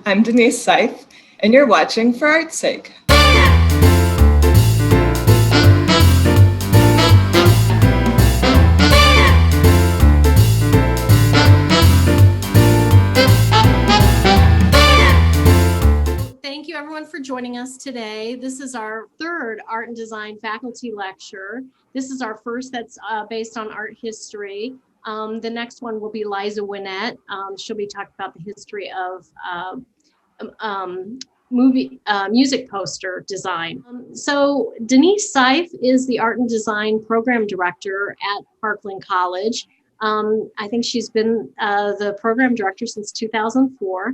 I'm Denise Seif, and you're watching For Art's Sake. Thank you everyone for joining us today. This is our third art and design faculty lecture. This is our first that's based on art history. The next one will be Liza Winnett. She'll be talking about the history of music poster design. So Denise Seif is the art and design program director at Parkland College. I think she's been the program director since 2004.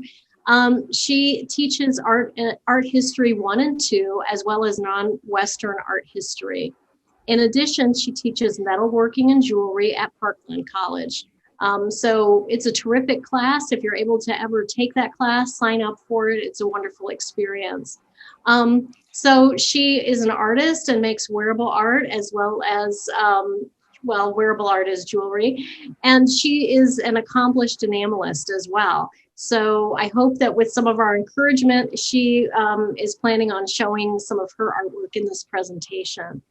She teaches art history 1 and 2, as well as non-Western art history. In addition, she teaches metalworking and jewelry at Parkland College. So it's a terrific class. If you're able to ever take that class, sign up for it. It's a wonderful experience. So she is an artist and makes wearable art as well as, wearable art is jewelry. And she is an accomplished enamelist as well. So I hope that with some of our encouragement, she is planning on showing some of her artwork in this presentation.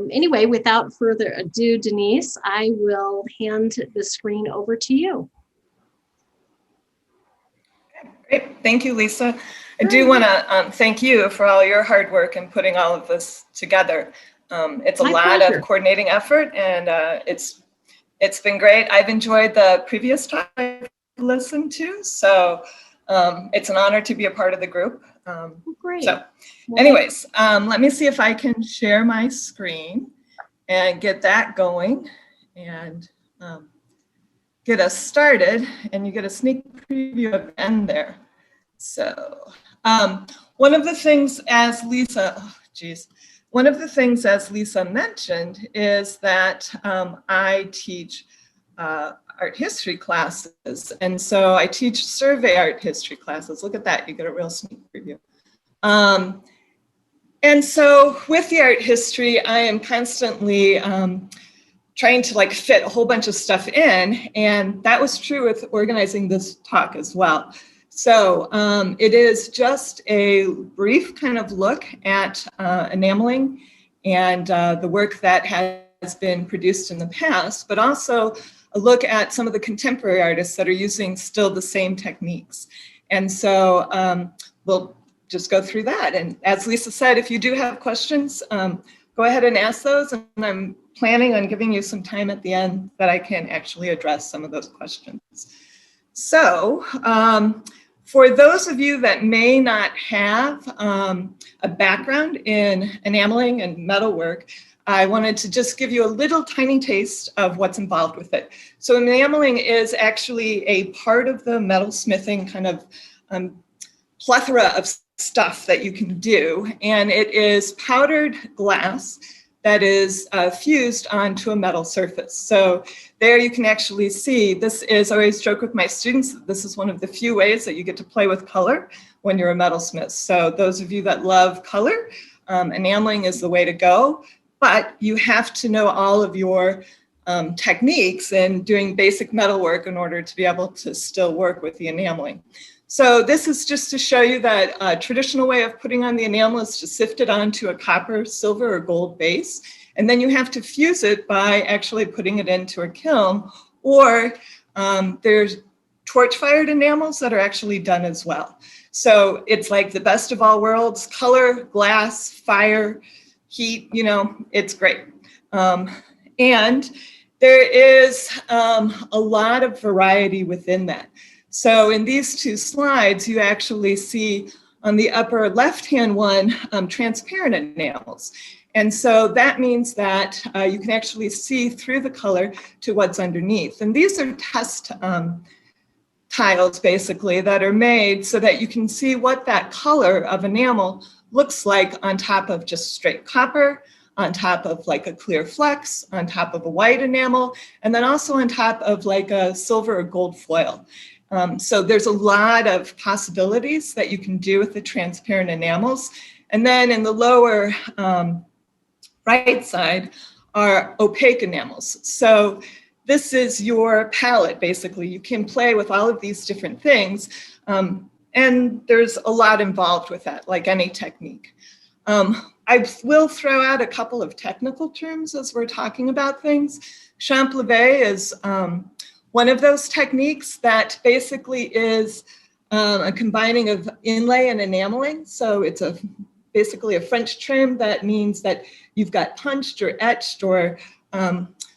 Anyway, without further ado, Denise, I will hand the screen over to you. Great, thank you, Lisa. I do want to thank you for all your hard work in putting all of this together. It's a lot of coordinating effort, and it's been great. I've enjoyed the previous talk I've listened to, so it's an honor to be a part of the group. Great. So anyways, let me see if I can share my screen and get that going and get us started, and you get a sneak preview of the end there. So one of the things as Lisa mentioned is that I teach art history classes. And so I teach survey art history classes. Look at that, you get a real sneak preview. And so with the art history, I am constantly trying to fit a whole bunch of stuff in. And that was true with organizing this talk as well. So it is just a brief kind of look at enameling and the work that has been produced in the past, but also a look at some of the contemporary artists that are using still the same techniques. And so we'll just go through that. And as Lisa said, if you do have questions, go ahead and ask those. And I'm planning on giving you some time at the end that I can actually address some of those questions. So for those of you that may not have a background in enameling and metalwork, I wanted to just give you a little tiny taste of what's involved with it. So enameling is actually a part of the metalsmithing kind of plethora of stuff that you can do. And it is powdered glass that is fused onto a metal surface. So there you can actually see, this is, I always joke with my students, this is one of the few ways that you get to play with color when you're a metalsmith. So those of you that love color, enameling is the way to go. But you have to know all of your techniques in doing basic metalwork in order to be able to still work with the enameling. So this is just to show you that a traditional way of putting on the enamel is to sift it onto a copper, silver, or gold base. And then you have to fuse it by actually putting it into a kiln, or there's torch-fired enamels that are actually done as well. So it's like the best of all worlds: color, glass, fire, heat, it's great. And there is a lot of variety within that. So in these two slides, you actually see on the upper left-hand one, transparent enamels. And so that means that you can actually see through the color to what's underneath. And these are test tiles, basically, that are made so that you can see what that color of enamel looks like on top of just straight copper, on top of like a clear flex, on top of a white enamel, and then also on top of like a silver or gold foil. So there's a lot of possibilities that you can do with the transparent enamels. And then in the lower right side are opaque enamels. So this is your palette, basically. You can play with all of these different things. And there's a lot involved with that, like any technique. I will throw out a couple of technical terms as we're talking about things. Champ-levé is one of those techniques that basically is a combining of inlay and enameling. So it's basically a French term that means that you've got punched or etched or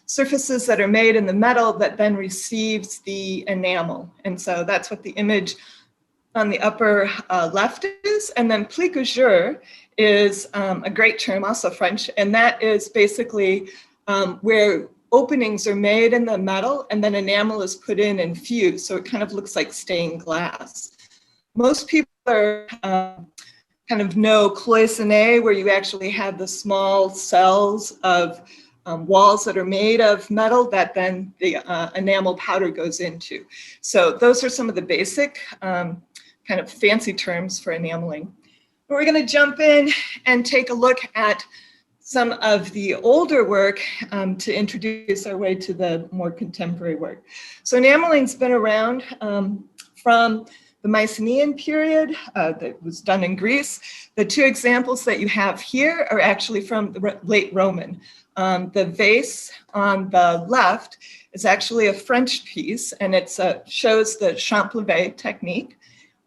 surfaces that are made in the metal that then receives the enamel. And so that's what the image on the upper left is. And then plique-au-jour is a great term, also French, and that is basically where openings are made in the metal and then enamel is put in and fused. So it kind of looks like stained glass. Most people are kind of know cloisonné, where you actually have the small cells of walls that are made of metal that then the enamel powder goes into. So those are some of the basic kind of fancy terms for enameling. We're going to jump in and take a look at some of the older work to introduce our way to the more contemporary work. So enameling's been around from the Mycenaean period that was done in Greece. The two examples that you have here are actually from the late Roman. The vase on the left is actually a French piece, and it shows the champ-levé technique.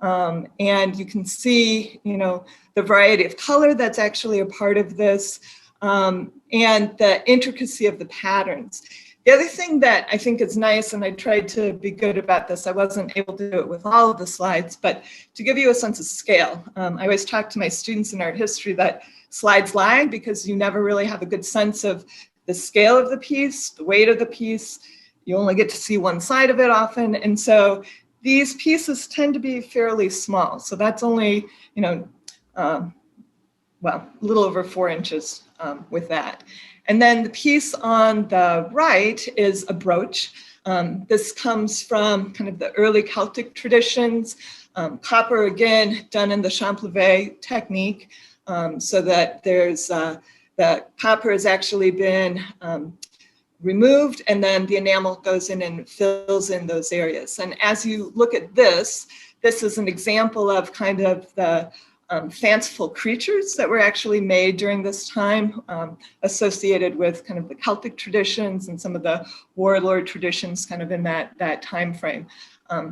And you can see, the variety of color that's actually a part of this, and the intricacy of the patterns. The other thing that I think is nice, and I tried to be good about this, I wasn't able to do it with all of the slides, but to give you a sense of scale. I always talk to my students in art history that slides lag because you never really have a good sense of the scale of the piece, the weight of the piece. You only get to see one side of it often. And so these pieces tend to be fairly small. So that's only, a little over 4 inches with that. And then the piece on the right is a brooch. This comes from kind of the early Celtic traditions. Copper, again, done in the champ-levé technique, so that there's the copper has actually been removed, and then the enamel goes in and fills in those areas. And as you look at this is an example of kind of the fanciful creatures that were actually made during this time, associated with kind of the Celtic traditions and some of the warlord traditions kind of in that time frame.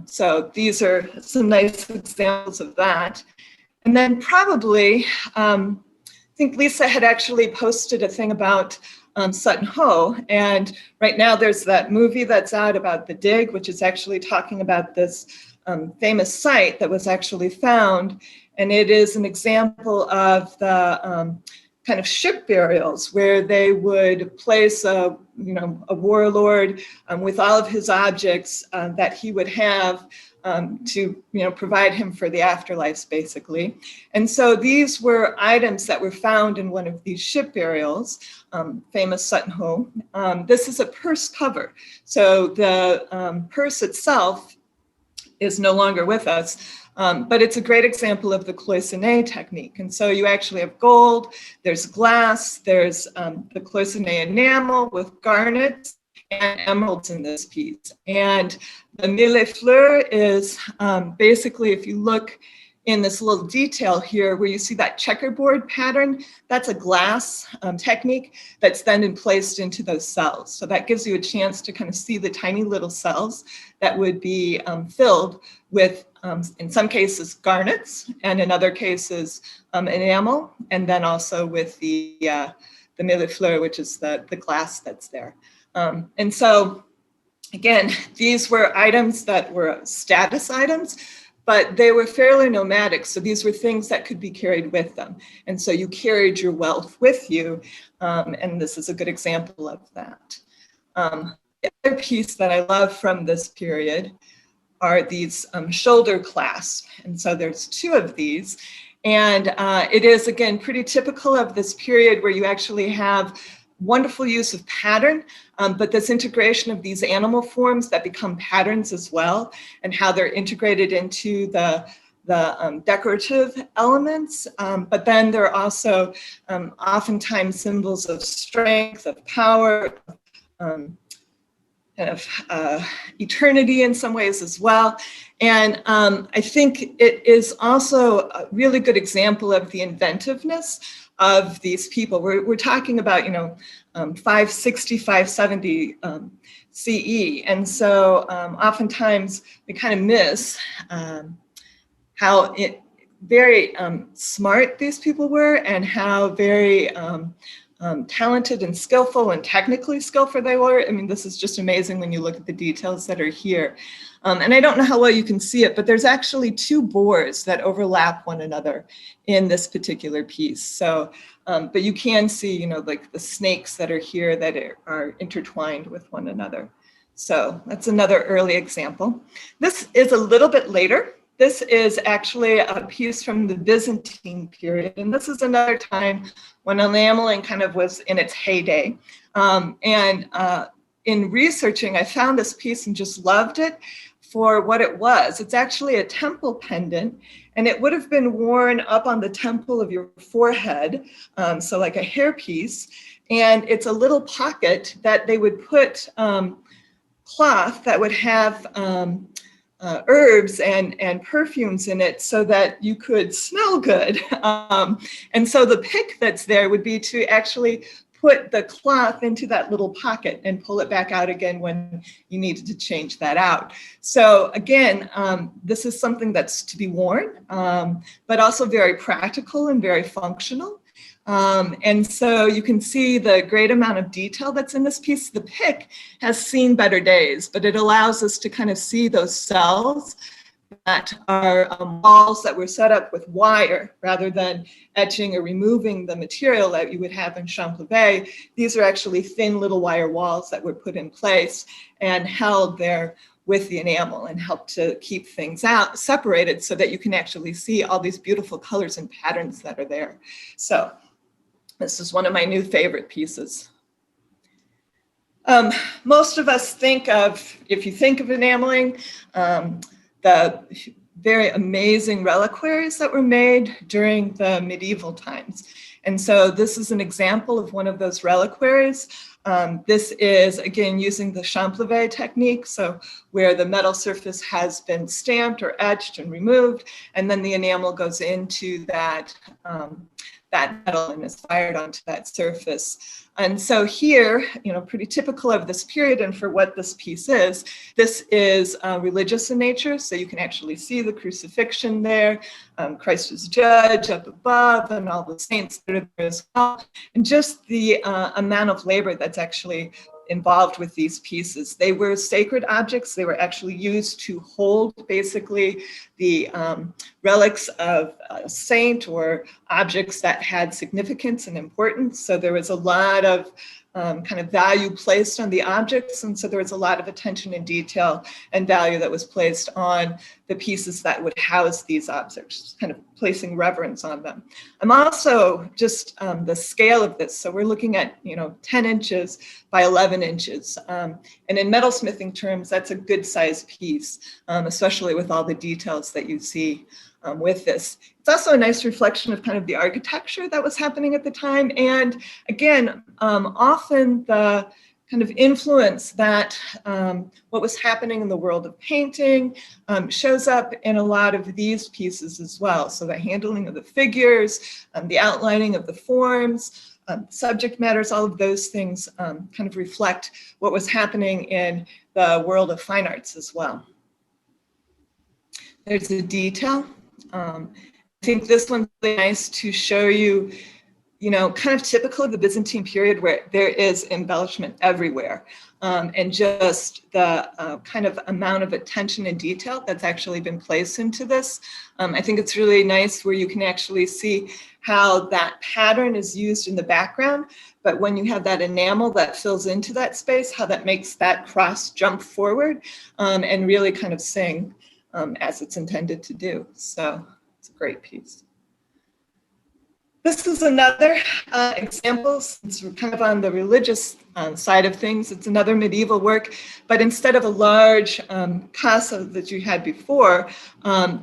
So these are some nice examples of that. And then probably, I think Lisa had actually posted a thing about Sutton Hoo, and right now there's that movie that's out about the dig, which is actually talking about this famous site that was actually found. And it is an example of the kind of ship burials where they would place a warlord with all of his objects that he would have to provide him for the afterlife, basically. And so these were items that were found in one of these ship burials, famous Sutton Hoo. This is a purse cover. So the purse itself is no longer with us. But it's a great example of the cloisonné technique. And so you actually have gold, there's glass, there's the cloisonné enamel with garnets and emeralds in this piece. And the mille fleurs is basically, if you look in this little detail here where you see that checkerboard pattern, that's a glass technique that's then placed into those cells. So that gives you a chance to kind of see the tiny little cells that would be filled with, in some cases, garnets, and in other cases, enamel, and then also with the mille fleurs, which is the glass that's there. And so, again, these were items that were status items, but they were fairly nomadic. So these were things that could be carried with them. And so you carried your wealth with you. And this is a good example of that. The other piece that I love from this period are these shoulder clasps. And so there's 2 of these. And it is, again, pretty typical of this period where you actually have wonderful use of pattern, but this integration of these animal forms that become patterns as well, and how they're integrated into the decorative elements. But then there are also oftentimes symbols of strength, of power, kind of eternity in some ways as well. And I think it is also a really good example of the inventiveness of these people. We're talking about, 560, 570 CE. And so oftentimes we kind of miss how very smart these people were, and how very talented and skillful and technically skillful they were. I mean, this is just amazing when you look at the details that are here. And I don't know how well you can see it, but there's actually 2 bores that overlap one another in this particular piece. So, but you can see, like the snakes that are here that are intertwined with one another. So that's another early example. This is a little bit later. This is actually a piece from the Byzantine period, and this is another time when enameling kind of was in its heyday. In researching, I found this piece and just loved it for what it was. It's actually a temple pendant, and it would have been worn up on the temple of your forehead, so like a hairpiece. And it's a little pocket that they would put cloth that would have herbs and perfumes in it so that you could smell good. And so the pick that's there would be to actually put the cloth into that little pocket and pull it back out again when you needed to change that out. So again, this is something that's to be worn, but also very practical and very functional. And so you can see the great amount of detail that's in this piece. The pick has seen better days, but it allows us to kind of see those cells that are walls that were set up with wire rather than etching or removing the material that you would have in Champlevé. These are actually thin little wire walls that were put in place and held there with the enamel and help to keep things out separated so that you can actually see all these beautiful colors and patterns that are there. So this is one of my new favorite pieces. Most of us think of, if you think of enameling, the very amazing reliquaries that were made during the medieval times. And so this is an example of one of those reliquaries. This is, again, using the Champlevé technique, so where the metal surface has been stamped or etched and removed, and then the enamel goes into that metal and is fired onto that surface. And so here, pretty typical of this period and for what this piece is, this is religious in nature. So you can actually see the crucifixion there, Christ as judge up above, and all the saints that are there as well. And just the amount of labor that's actually involved with these pieces. They were sacred objects. They were actually used to hold basically the relics of a saint or objects that had significance and importance. So there was a lot of kind of value placed on the objects. And so there was a lot of attention and detail and value that was placed on the pieces that would house these objects, kind of placing reverence on them. I'm also just the scale of this. So we're looking at, 10 inches by 11 inches. And in metalsmithing terms, that's a good size piece, especially with all the details that you see with this. It's also a nice reflection of kind of the architecture that was happening at the time. And again, often the kind of influence that what was happening in the world of painting shows up in a lot of these pieces as well. So the handling of the figures, the outlining of the forms, subject matters, all of those things kind of reflect what was happening in the world of fine arts as well. There's a detail. I think this one's really nice to show you, kind of typical of the Byzantine period where there is embellishment everywhere. And just the kind of amount of attention and detail that's actually been placed into this. I think it's really nice where you can actually see how that pattern is used in the background, but when you have that enamel that fills into that space, how that makes that cross jump forward and really kind of sing as it's intended to do. So it's a great piece. This is another example, since we're kind of on the religious side of things. It's another medieval work, but instead of a large casa that you had before,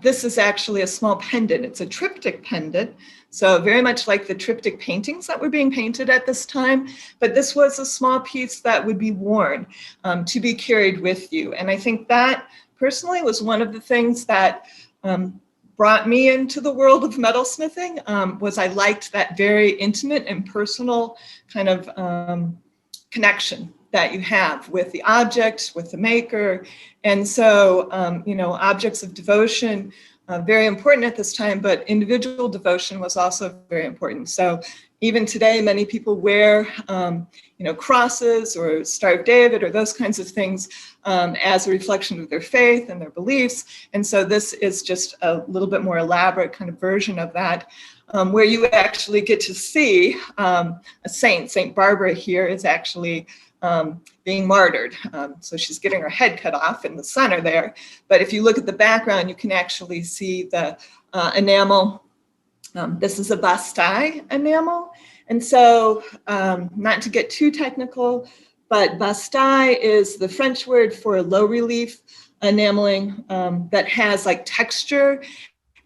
this is actually a small pendant. It's a triptych pendant, so very much like the triptych paintings that were being painted at this time, but this was a small piece that would be worn to be carried with you. And I think that personally was one of the things that brought me into the world of metalsmithing, was I liked that very intimate and personal kind of connection that you have with the object, with the maker. And so, you know, objects of devotion, very important at this time, but individual devotion was also very important. So even today, many people wear, you know, crosses or Star of David or those kinds of things as a reflection of their faith and their beliefs. And so this is just a little bit more elaborate kind of version of that, where you actually get to see a saint. Saint Barbara here is actually being martyred. So she's getting her head cut off in the center there. But if you look at the background, you can actually see the enamel. This is a bastille enamel. And so not to get too technical, but bastille is the French word for low relief enameling that has like texture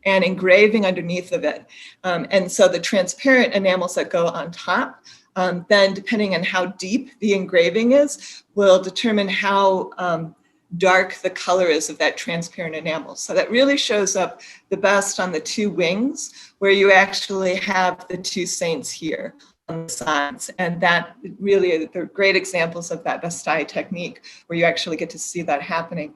and engraving underneath of it. And so the transparent enamels that go on top, then depending on how deep the engraving is, will determine how dark the color is of that transparent enamel. So that really shows up the best on the two wings, where you actually have the two saints here on the sides. And that really, they're great examples of that Bastille technique, where you actually get to see that happening.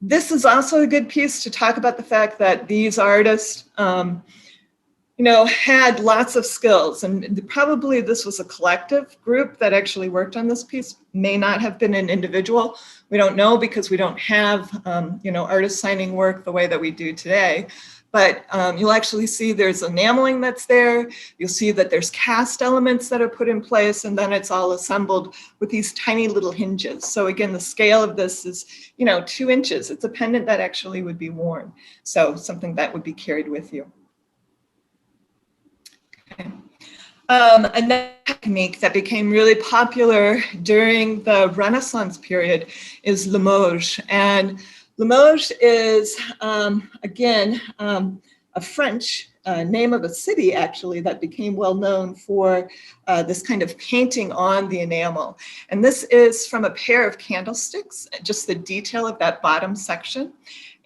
This is also a good piece to talk about the fact that these artists, you know, had lots of skills, and probably this was a collective group that actually worked on this piece, may not have been an individual. We don't know, because we don't have, you know, artist signing work the way that we do today. But you'll actually see there's enameling that's there. You'll see that there's cast elements that are put in place, and then it's all assembled with these tiny little hinges. So again, the scale of this is, you know, 2 inches. It's a pendant that actually would be worn. So something that would be carried with you. Okay. Another technique that became really popular during the Renaissance period is Limoges. And Limoges is, again, a French name of a city, actually, that became well known for this kind of painting on the enamel. And this is from a pair of candlesticks, just the detail of that bottom section.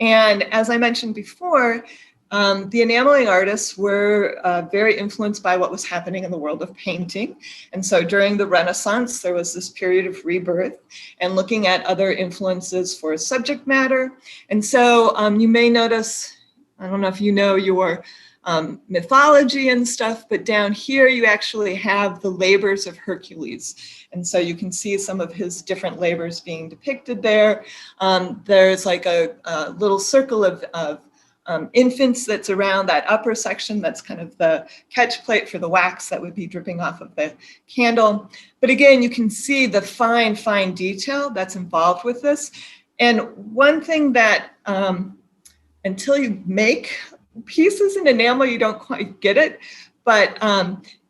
And as I mentioned before, the enameling artists were very influenced by what was happening in the world of painting. And so during the Renaissance, there was this period of rebirth and looking at other influences for subject matter. And so you may notice, I don't know if you know your mythology and stuff, but down here you actually have the labors of Hercules. And so you can see some of his different labors being depicted there. There's like a little circle of infants that's around that upper section. That's kind of the catch plate for the wax that would be dripping off of the candle. But again, you can see the fine, fine detail that's involved with this. And one thing that until you make pieces in enamel, you don't quite get it. But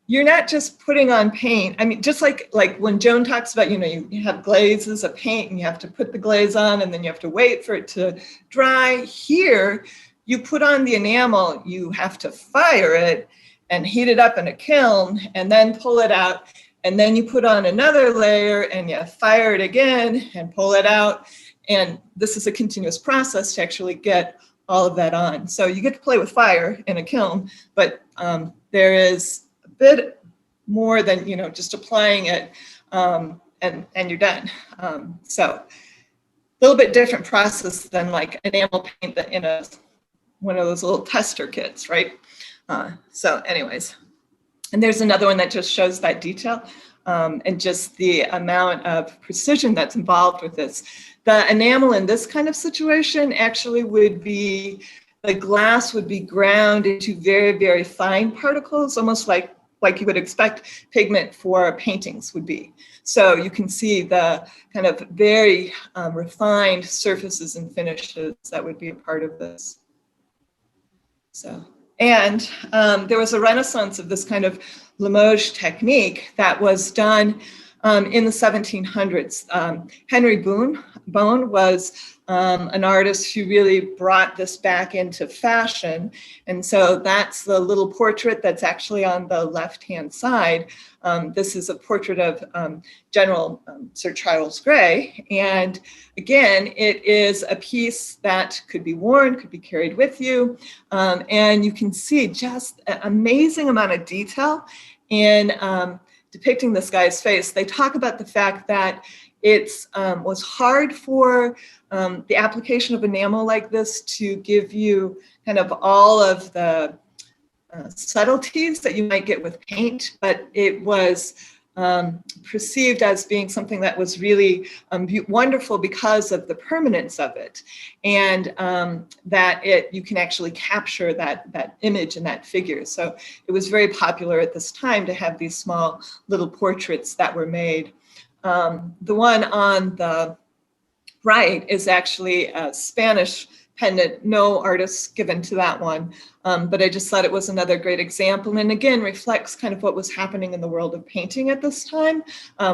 you're not just putting on paint. I mean, just like when Joan talks about, you know, you have glazes of paint and you have to put the glaze on and then you have to wait for it to dry. Here, you put on the enamel, you have to fire it and heat it up in a kiln and then pull it out. And then you put on another layer and you fire it again and pull it out. And this is a continuous process to actually get all of that on. So you get to play with fire in a kiln, but there is a bit more than, you know, just applying it and you're done. So a little bit different process than like enamel paint that in one of those little tester kits, right? So anyways, and there's another one that just shows that detail and just the amount of precision that's involved with this. The enamel in this kind of situation actually would be, the glass would be ground into very, very fine particles, almost like you would expect pigment for paintings would be. So you can see the kind of very refined surfaces and finishes that would be a part of this. So And there was a renaissance of this kind of Limoges technique that was done in the 1700s. Henry Bone was an artist who really brought this back into fashion. And so that's the little portrait that's actually on the left-hand side. This is a portrait of General Sir Charles Grey. And again, it is a piece that could be worn, could be carried with you. And you can see just an amazing amount of detail in depicting this guy's face. They talk about the fact that it was hard for the application of enamel like this to give you kind of all of the subtleties that you might get with paint, but it was perceived as being something that was really wonderful because of the permanence of it, and that you can actually capture that image and that figure. So it was very popular at this time to have these small little portraits that were made. The one on the right is actually a Spanish pendant. No artists given to that one, but I just thought it was another great example, and again reflects kind of what was happening in the world of painting at this time.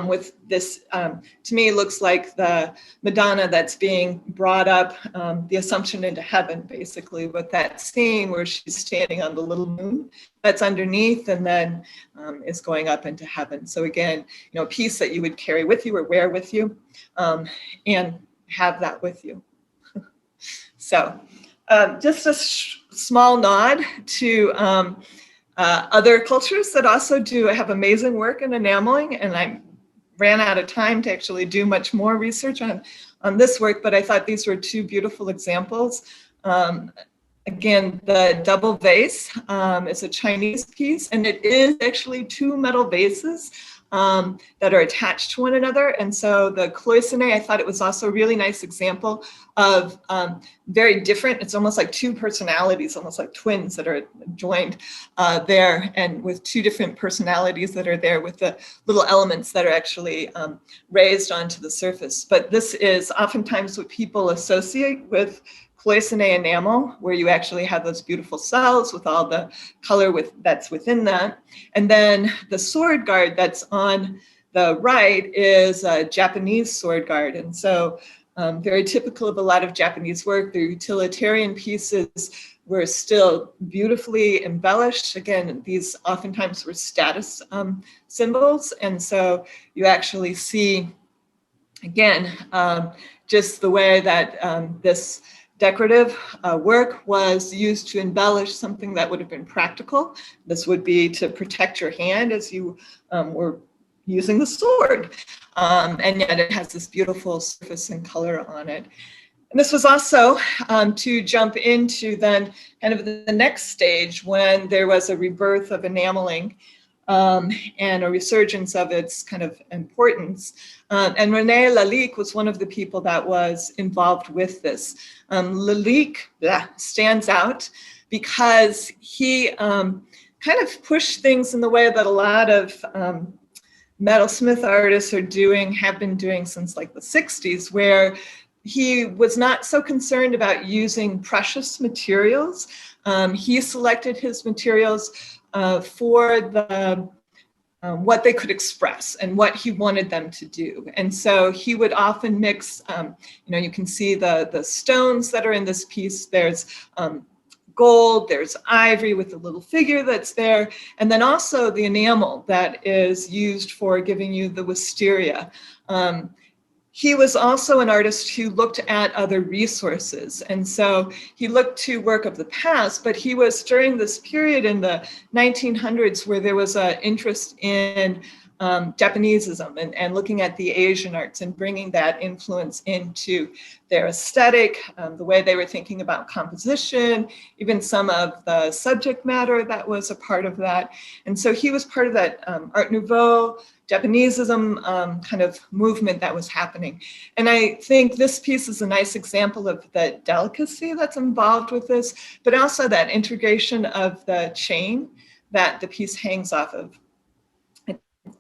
With this, to me, looks like the Madonna that's being brought up, the Assumption into heaven, basically, with that scene where she's standing on the little moon that's underneath, and then is going up into heaven. So again, a piece that you would carry with you or wear with you, and have that with you. So just a small nod to other cultures that also have amazing work in enameling, and I ran out of time to actually do much more research on this work, but I thought these were two beautiful examples. Again, the double vase is a Chinese piece, and it is actually two metal vases that are attached to one another. And so the cloisonné, I thought it was also a really nice example of very different, it's almost like two personalities, almost like twins that are joined there, and with two different personalities that are there with the little elements that are actually raised onto the surface. But this is oftentimes what people associate with cloisonné enamel, where you actually have those beautiful cells with all the color that's within that. And then the sword guard that's on the right is a Japanese sword guard. And so very typical of a lot of Japanese work, their utilitarian pieces were still beautifully embellished. Again, these oftentimes were status symbols. And so you actually see, again, just the way that this decorative work was used to embellish something that would have been practical. This would be to protect your hand as you were using the sword. And yet it has this beautiful surface and color on it. And this was also to jump into then kind of the next stage when there was a rebirth of enameling and a resurgence of its kind of importance. And Rene Lalique was one of the people that was involved with this. Lalique stands out because he kind of pushed things in the way that a lot of metalsmith artists have been doing since like the 60s, where he was not so concerned about using precious materials. He selected his materials for the what they could express and what he wanted them to do. And so he would often mix, you can see the stones that are in this piece. There's gold, there's ivory with the little figure that's there, and then also the enamel that is used for giving you the wisteria. He was also an artist who looked at other resources. And so he looked to work of the past, but he was during this period in the 1900s where there was an interest in Japanesism and looking at the Asian arts and bringing that influence into their aesthetic, the way they were thinking about composition, even some of the subject matter that was a part of that. And so he was part of that Art Nouveau, Japanesism kind of movement that was happening. And I think this piece is a nice example of the delicacy that's involved with this, but also that integration of the chain that the piece hangs off of.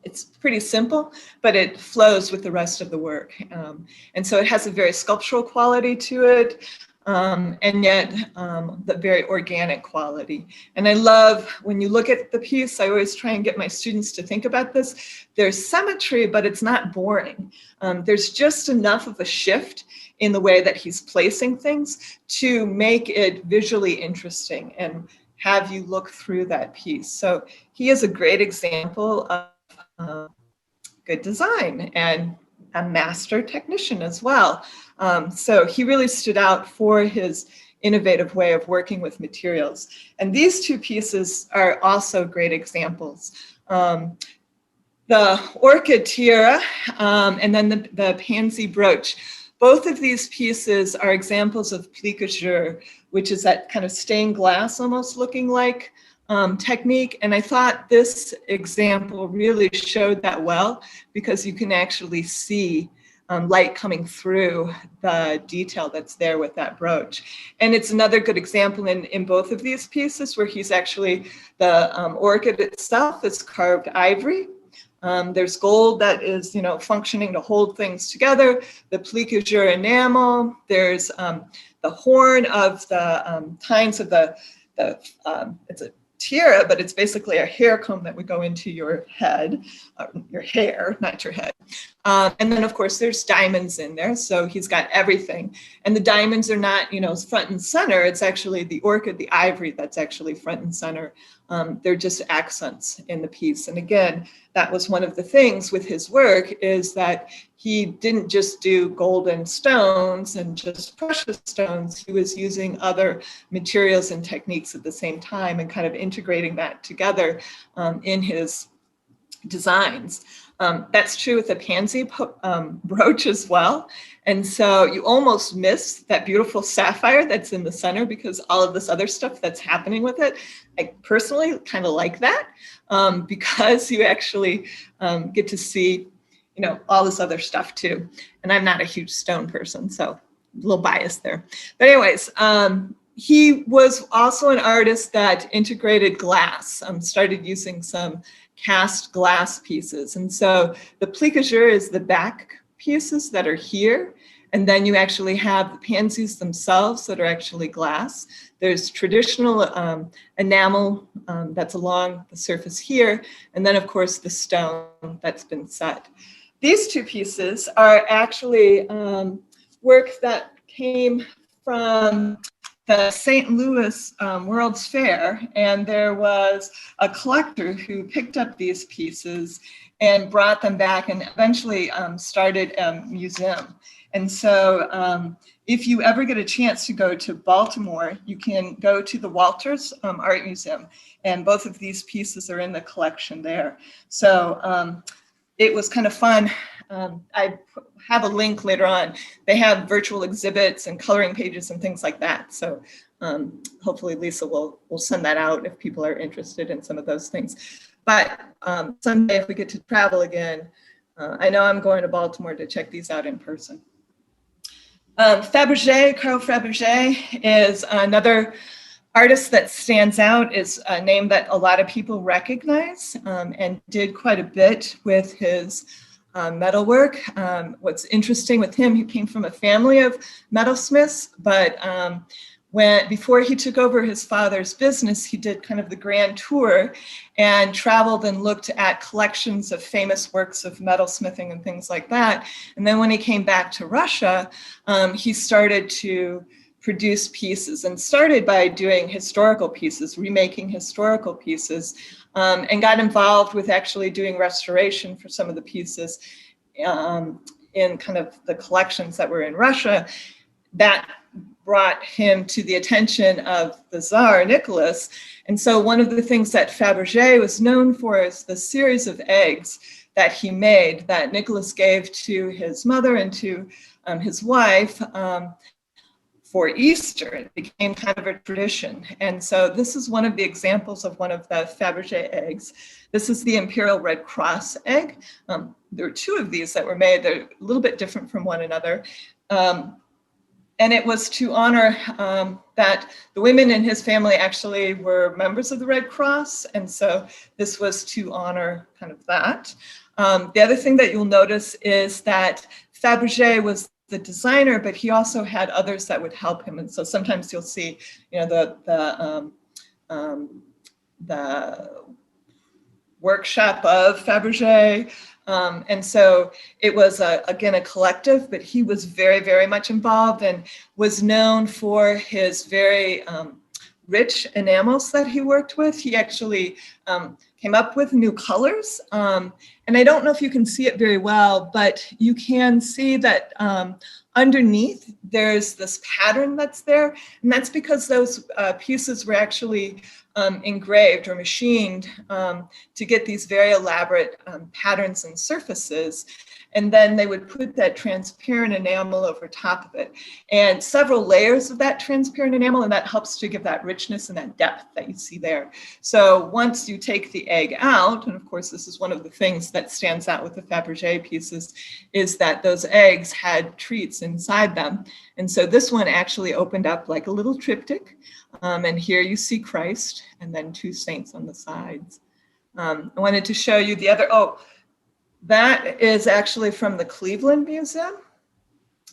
It's pretty simple, but it flows with the rest of the work. And so it has a very sculptural quality to it. and yet the very organic quality. And I love, when you look at the piece, I always try and get my students to think about this. There's symmetry, but it's not boring. There's just enough of a shift in the way that he's placing things to make it visually interesting and have you look through that piece. So he is a great example of good design and a master technician as well. So he really stood out for his innovative way of working with materials. And these two pieces are also great examples. The orchid tiara and then the pansy brooch. Both of these pieces are examples of plique-à-jour, which is that kind of stained glass almost looking like technique. And I thought this example really showed that well, because you can actually see light coming through the detail that's there with that brooch. And it's another good example in both of these pieces where he's actually, the orchid itself is carved ivory. There's gold that is, functioning to hold things together. The plique-à-jour enamel. There's the horn of the tines of it's a tiara, but it's basically a hair comb that would go into your head, your hair, not your head. And then, of course, there's diamonds in there. So he's got everything. And the diamonds are not, front and center. It's actually the orchid, the ivory, that's actually front and center. They're just accents in the piece. And again, that was one of the things with his work, is that he didn't just do golden stones and just precious stones. He was using other materials and techniques at the same time and kind of integrating that together in his designs. That's true with the pansy brooch as well. And so you almost miss that beautiful sapphire that's in the center because all of this other stuff that's happening with it. I personally kind of like that because you actually get to see, all this other stuff too. And I'm not a huge stone person, so a little biased there. But anyways, he was also an artist that integrated glass, started using some cast glass pieces. And so the plique-à-jour is the back pieces that are here. And then you actually have the pansies themselves that are actually glass. There's traditional enamel that's along the surface here. And then, of course, the stone that's been set. These two pieces are actually work that came from the St. Louis World's Fair, and there was a collector who picked up these pieces and brought them back and eventually started a museum. And so if you ever get a chance to go to Baltimore, you can go to the Walters Art Museum, and both of these pieces are in the collection there. So it was kind of fun. I have a link later on. They have virtual exhibits and coloring pages and things like that. So hopefully Lisa will send that out if people are interested in some of those things. But someday if we get to travel again, I know I'm going to Baltimore to check these out in person. Faberge, Carl Faberge is another artist that stands out, is a name that a lot of people recognize and did quite a bit with his metalwork. What's interesting with him, he came from a family of metalsmiths, but before he took over his father's business, he did kind of the grand tour and traveled and looked at collections of famous works of metalsmithing and things like that. And then when he came back to Russia, he started to produce pieces and started by doing historical pieces, remaking historical pieces, and got involved with actually doing restoration for some of the pieces in kind of the collections that were in Russia. That brought him to the attention of the Tsar, Nicholas. And so one of the things that Faberge was known for is the series of eggs that he made that Nicholas gave to his mother and to his wife for Easter. It became kind of a tradition. And so this is one of the examples of one of the Faberge eggs. This is the Imperial Red Cross egg. There are two of these that were made. They're a little bit different from one another. And it was to honor that the women in his family actually were members of the Red Cross. And so this was to honor kind of that. The other thing that you'll notice is that Faberge was the designer, but he also had others that would help him. And so sometimes you'll see, you know, the workshop of Faberge. And so it was, again, a collective, but he was very, very much involved and was known for his very rich enamels that he worked with. He actually came up with new colors. And I don't know if you can see it very well, but you can see that underneath there's this pattern that's there. And that's because those pieces were actually engraved or machined to get these very elaborate patterns and surfaces. And then they would put that transparent enamel over top of it, and several layers of that transparent enamel, and that helps to give that richness and that depth that you see there. So once you take the egg out, and of course this is one of the things that stands out with the Faberge pieces, is that those eggs had treats inside them. And so this one actually opened up like a little triptych. And here you see Christ and then two saints on the sides. I wanted to show you the other, that is actually from the Cleveland Museum.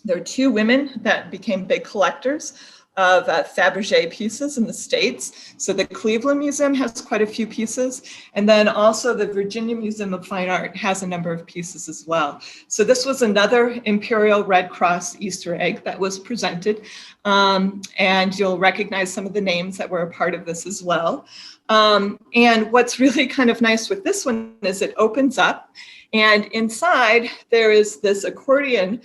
There are two women that became big collectors of Faberge pieces in the States. So the Cleveland Museum has quite a few pieces. And then also the Virginia Museum of Fine Art has a number of pieces as well. So this was another Imperial Red Cross Easter egg that was presented. And you'll recognize some of the names that were a part of this as well. And what's really kind of nice with this one is it opens up, and inside there is this accordion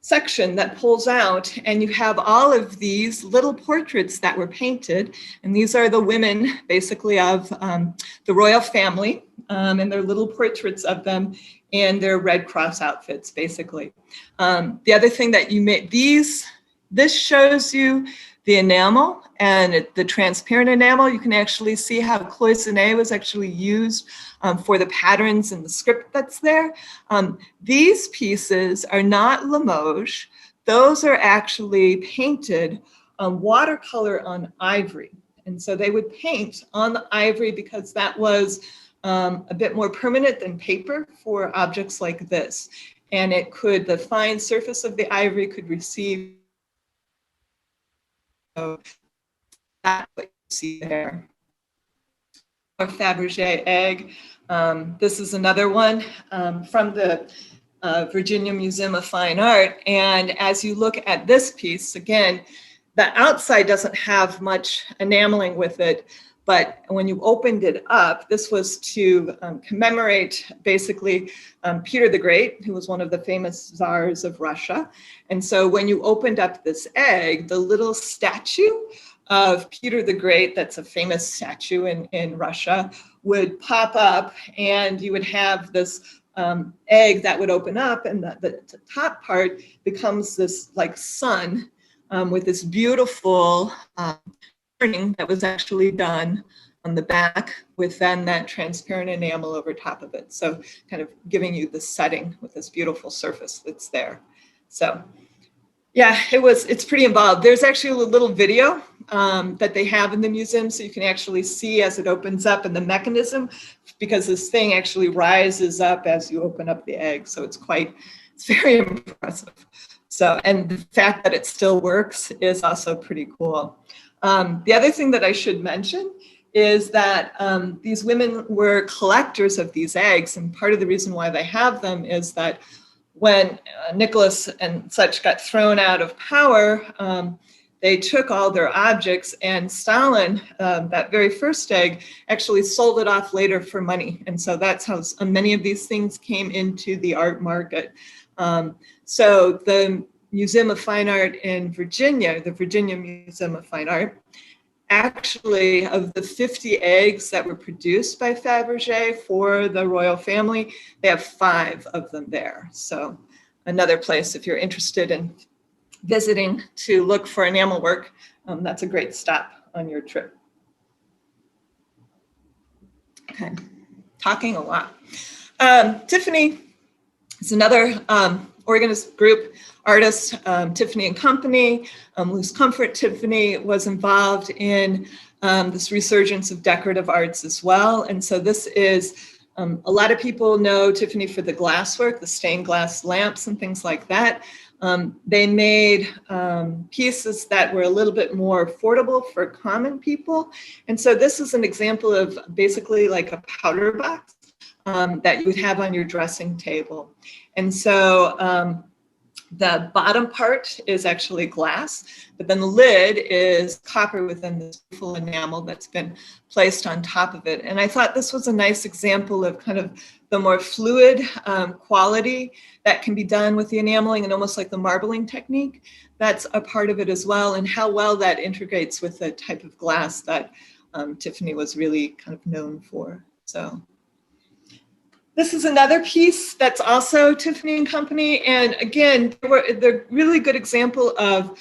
section that pulls out, and you have all of these little portraits that were painted. And these are the women basically of the royal family, and they're little portraits of them in their Red Cross outfits, basically. The other thing that you made, this shows you the enamel and the transparent enamel. You can actually see how cloisonné was actually used for the patterns and the script that's there. These pieces are not Limoges. Those are actually painted watercolor on ivory. And so they would paint on the ivory because that was a bit more permanent than paper for objects like this. And the fine surface of the ivory could receive. So that's what you see there. A Faberge egg. This is another one from the Virginia Museum of Fine Art. And as you look at this piece, again, the outside doesn't have much enameling with it, but when you opened it up, this was to commemorate basically Peter the Great, who was one of the famous czars of Russia. And so when you opened up this egg, the little statue of Peter the Great, that's a famous statue in Russia, would pop up, and you would have this egg that would open up, and the top part becomes this like sun with this beautiful turning that was actually done on the back with then that transparent enamel over top of it. So kind of giving you the setting with this beautiful surface that's there. So yeah, it's pretty involved. There's actually a little video that they have in the museum, so you can actually see as it opens up and the mechanism, because this thing actually rises up as you open up the egg. So it's very impressive. So, and the fact that it still works is also pretty cool. The other thing that I should mention is that these women were collectors of these eggs, and part of the reason why they have them is that when Nicholas and such got thrown out of power, they took all their objects, and Stalin, that very first egg, actually sold it off later for money. And so that's how many of these things came into the art market. So the Museum of Fine Art in Virginia, the Virginia Museum of Fine Art, actually, of the 50 eggs that were produced by Faberge for the royal family, they have 5 of them there. So another place, if you're interested in visiting to look for enamel work, that's a great stop on your trip. Okay, talking a lot. Tiffany is another organist group, artist, Tiffany and Company, Loose Comfort. Tiffany was involved in this resurgence of decorative arts as well. And so this is A lot of people know Tiffany for the glass work, the stained glass lamps and things like that. They made pieces that were a little bit more affordable for common people. And so this is an example of basically like a powder box that you would have on your dressing table. And so the bottom part is actually glass, but then the lid is copper within this beautiful enamel that's been placed on top of it. And I thought this was a nice example of kind of the more fluid quality that can be done with the enameling, and almost like the marbling technique. That's a part of it as well, and how well that integrates with the type of glass that Tiffany was really kind of known for. So this is another piece that's also Tiffany and Company. And again, they're really good example of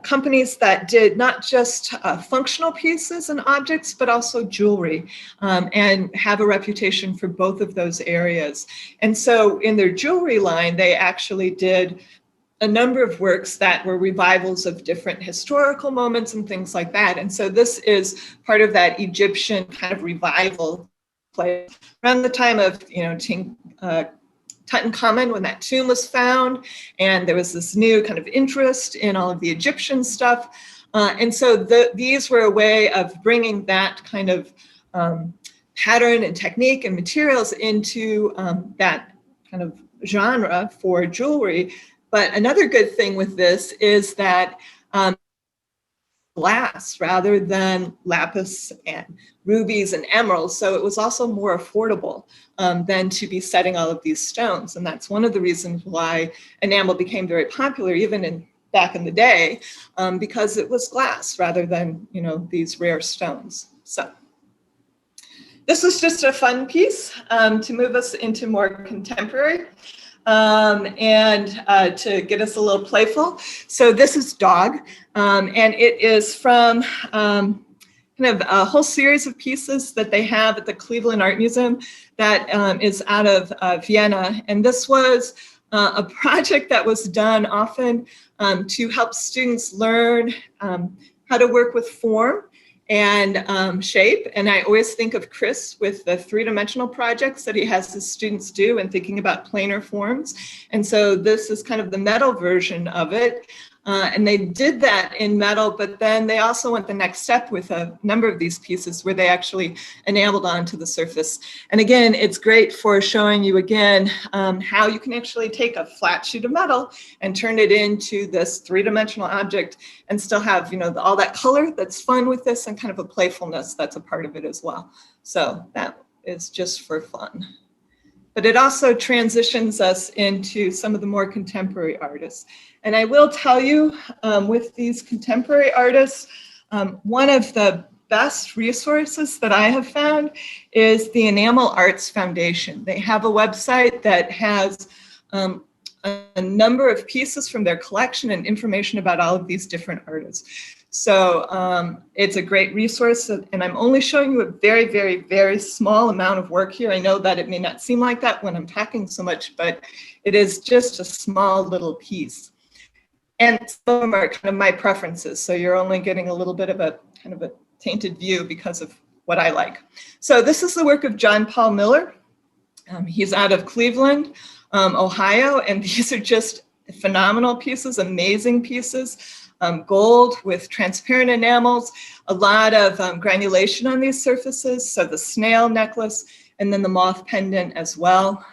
companies that did not just functional pieces and objects, but also jewelry, and have a reputation for both of those areas. And so in their jewelry line, they actually did a number of works that were revivals of different historical moments and things like that. And so this is part of that Egyptian kind of revival play around the time of, Tutankhamun, when that tomb was found, and there was this new kind of interest in all of the Egyptian stuff. And so these were a way of bringing that kind of pattern and technique and materials into that kind of genre for jewelry. But another good thing with this is that glass rather than lapis and rubies and emeralds. So it was also more affordable than to be setting all of these stones. And that's one of the reasons why enamel became very popular, even back in the day, because it was glass rather than, these rare stones. So this was just a fun piece to move us into more contemporary. And to get us a little playful. So this is Dog, and it is from kind of a whole series of pieces that they have at the Cleveland Art Museum that is out of Vienna. And this was a project that was done often to help students learn how to work with form and shape. And I always think of Chris with the three-dimensional projects that he has his students do and thinking about planar forms. And so this is kind of the metal version of it. And they did that in metal, but then they also went the next step with a number of these pieces where they actually enameled onto the surface. And again, it's great for showing you again how you can actually take a flat sheet of metal and turn it into this three-dimensional object and still have, all that color that's fun with this and kind of a playfulness that's a part of it as well. So that is just for fun. But it also transitions us into some of the more contemporary artists. And I will tell you, with these contemporary artists, one of the best resources that I have found is the Enamel Arts Foundation. They have a website that has a number of pieces from their collection and information about all of these different artists. So it's a great resource, and I'm only showing you a very, very, very small amount of work here. I know that it may not seem like that when I'm talking so much, but it is just a small little piece. And some of them are kind of my preferences, so you're only getting a little bit of a kind of a tainted view because of what I like. So this is the work of John Paul Miller. He's out of Cleveland, Ohio, and these are just phenomenal pieces, amazing pieces. Gold with transparent enamels, a lot of granulation on these surfaces. So the snail necklace and then the moth pendant as well.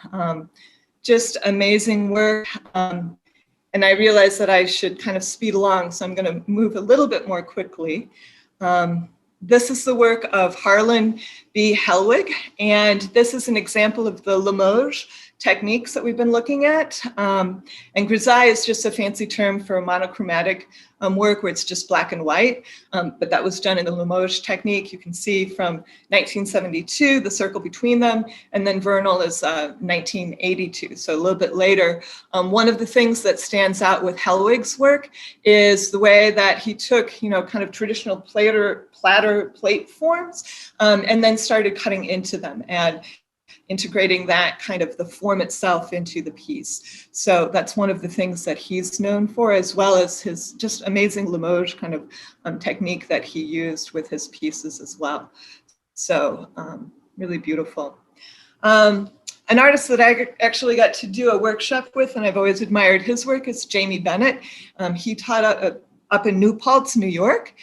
Just amazing work. And I realized that I should kind of speed along, so I'm going to move a little bit more quickly. This is the work of Harlan B Helwig, and this is an example of the Limoges techniques that we've been looking at. And grisaille is just a fancy term for monochromatic work where it's just black and white, but that was done in the Limoges technique. You can see from 1972, the circle between them, and then Vernal is 1982, so a little bit later. One of the things that stands out with Helwig's work is the way that he took, kind of traditional platter plate forms, and then started cutting into them and integrating that kind of the form itself into the piece. So that's one of the things that he's known for, as well as his just amazing Limoges kind of technique that he used with his pieces as well. So really beautiful. An artist that I actually got to do a workshop with, and I've always admired his work, is Jamie Bennett. He taught up in New Paltz, New York,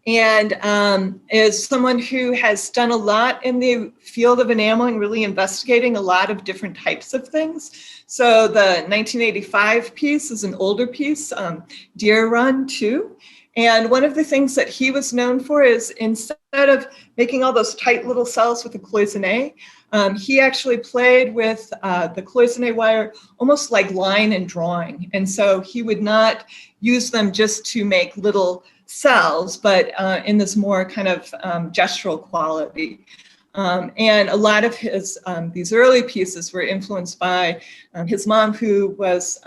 and is someone who has done a lot in the field of enameling, really investigating a lot of different types of things. So the 1985 piece is an older piece, Deer Run 2. And one of the things that he was known for is, instead of making all those tight little cells with the cloisonne, he actually played with the cloisonne wire almost like line and drawing. And so he would not use them just to make little cells, but in this more kind of gestural quality. And a lot of his, these early pieces were influenced by his mom, who was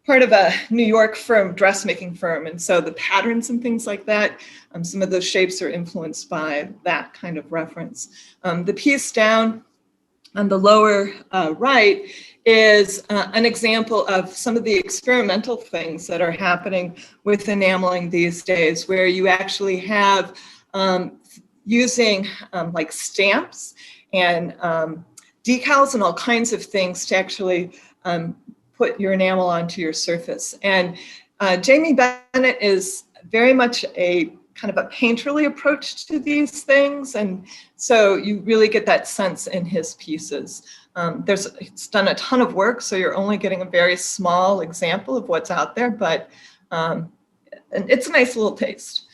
part of a New York firm, dressmaking firm. And so the patterns and things like that, some of those shapes are influenced by that kind of reference. The piece down on the lower right is an example of some of the experimental things that are happening with enameling these days, where you actually have using like stamps and decals and all kinds of things to actually put your enamel onto your surface. And Jamie Bennett is very much a kind of a painterly approach to these things. And so you really get that sense in his pieces. It's done a ton of work, so you're only getting a very small example of what's out there, but it's a nice little taste.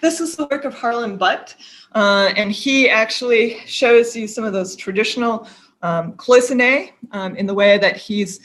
This is the work of Harlan Butt, and he actually shows you some of those traditional cloisonne in the way that he's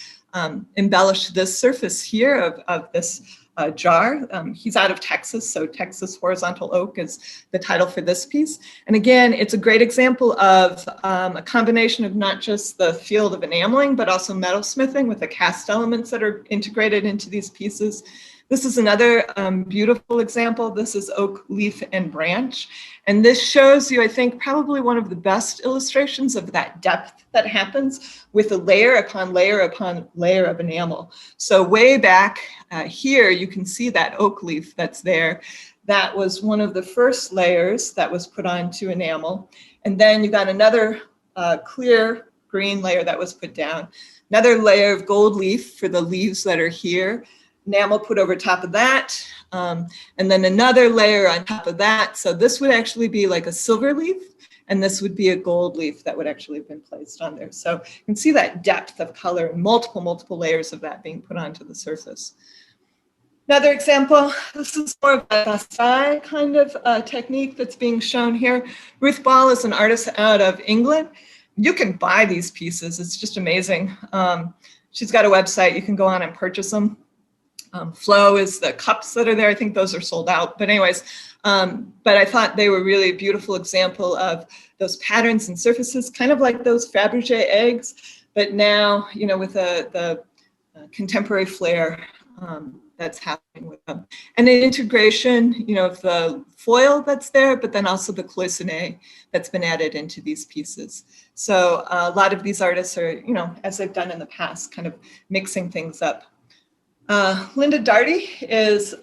embellished this surface here of this jar. He's out of Texas, so Texas Horizontal Oak is the title for this piece. And again, it's a great example of a combination of not just the field of enameling, but also metalsmithing with the cast elements that are integrated into these pieces. This is another beautiful example. This is oak leaf and branch. And this shows you, I think, probably one of the best illustrations of that depth that happens with a layer upon layer upon layer of enamel. So way back here, you can see that oak leaf that's there. That was one of the first layers that was put onto enamel. And then you got another clear green layer that was put down. Another layer of gold leaf for the leaves that are here. Enamel put over top of that, and then another layer on top of that. So this would actually be like a silver leaf, and this would be a gold leaf that would actually have been placed on there. So you can see that depth of color and multiple layers of that being put onto the surface. Another example, this is more of a Vase kind of technique that's being shown here. Ruth Ball is an artist out of England. You can buy these pieces. It's just amazing. She's got a website. You can go on and purchase them. Flow is the cups that are there. I think those are sold out. But anyways, but I thought they were really a beautiful example of those patterns and surfaces, kind of like those Faberge eggs, but now, you know, with the contemporary flair that's happening with them. And an integration, you know, of the foil that's there, but then also the cloisonne that's been added into these pieces. So a lot of these artists are, you know, as they've done in the past, kind of mixing things up. Linda Dardy is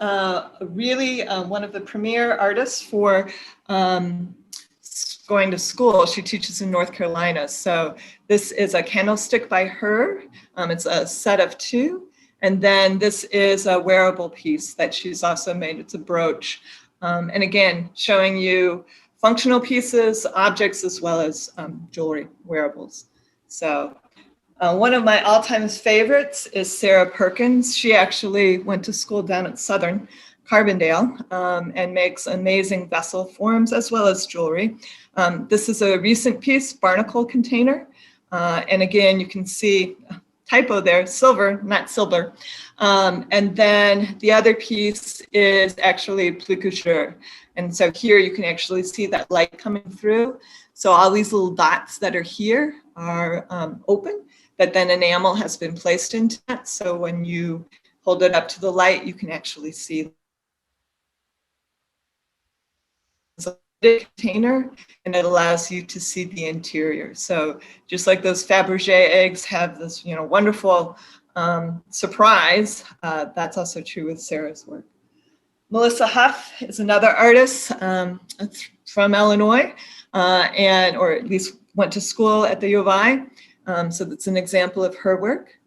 really one of the premier artists for going to school. She teaches in North Carolina. So this is a candlestick by her. It's a set of 2. And then this is a wearable piece that she's also made. It's a brooch. And again, showing you functional pieces, objects, as well as jewelry, wearables. So one of my all-time favorites is Sarah Perkins. She actually went to school down at Southern Carbondale and makes amazing vessel forms as well as jewelry. This is a recent piece, barnacle container. And again, you can see typo there, silver, not silver. And then the other piece is actually plicouture. And so here you can actually see that light coming through. So all these little dots that are here are open, but then enamel has been placed into that. So when you hold it up to the light, you can actually see the container, and it allows you to see the interior. So just like those Faberge eggs have this, you know, wonderful surprise, that's also true with Sarah's work. Melissa Huff is another artist from Illinois. or at least went to school at the U of I. So that's an example of her work.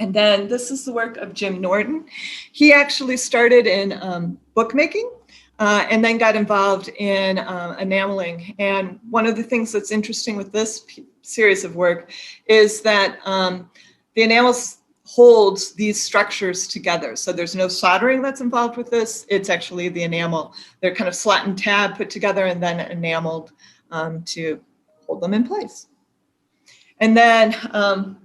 And then this is the work of Jim Norton. He actually started in bookmaking and then got involved in enameling. And one of the things that's interesting with this series of work is that the enamels holds these structures together. So there's no soldering that's involved with this. It's actually the enamel. They're kind of slot and tab put together and then enameled to hold them in place. And then